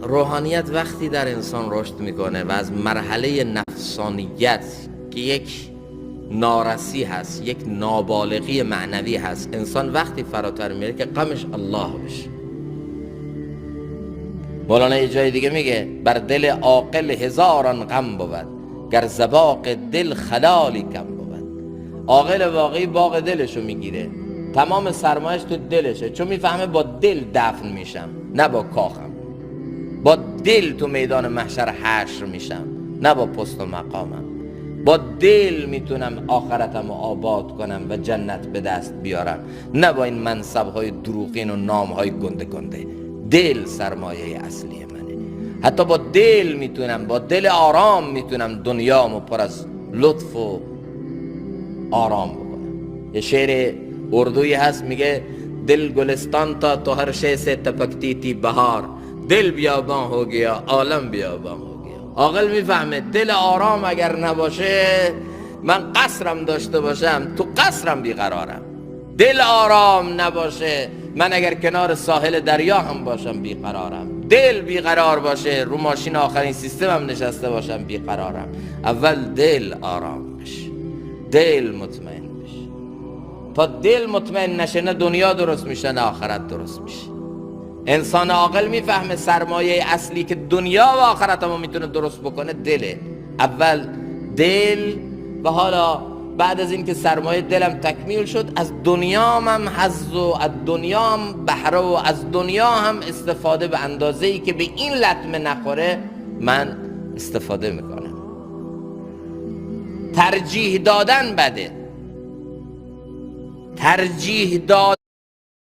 روحانیت وقتی در انسان رشد میکنه و از مرحله نفسانیت که یک نارسی هست، یک نابالغی معنوی هست، انسان وقتی فراتر میره که غمش الله بشه. مولانا یه جای دیگه میگه بر دل عاقل هزاران غم بود، گر ز باغ دل خلالی کم بود. عاقل واقعی باغ دلشو میگیره، تمام سرمایش تو دلشه، چون میفهمه با دل دفن میشم نه با کاخم، با دل تو میدان محشر حشر میشم نه با پست و مقامم، با دل میتونم آخرتم رو آباد کنم و جنت به دست بیارم نه با این منصبهای دروغین و نامهای گنده گنده. دل سرمایه اصلی منه. حتی با دل میتونم، با دل آرام میتونم دنیامو پر از لطف و آرام بکنم. یه شعر اردویی هست میگه دل گلستان تا تو هر شے سے تپکتی تی بهار، دل بیابان ہو گیا عالم بیابان ہو گیا. عاقل میفهمه دل آرام اگر نباشه، من قصرم داشته باشم تو قصرم بیقرارم. دل آرام نباشه، من اگر کنار ساحل دریا هم باشم بیقرارم. دل بیقرار باشه، رو ماشین آخرین سیستمم نشسته باشم بیقرارم. اول دل آرام بشه، دل مطمئن بشه. تا دل مطمئن نشه نه دنیا درست میشه نه آخرت درست میشه. انسان عاقل میفهمه سرمایه اصلی که دنیا و آخرتمو میتونه درست بکنه دله. اول دل، و حالا بعد از این که سرمایه دلم تکمیل شد، از دنیام هم حظ و از دنیام بهره و از دنیا هم استفاده به اندازه‌ای که به این لطمه نخوره من استفاده میکنم. ترجیح دادن بده، ترجیح دادن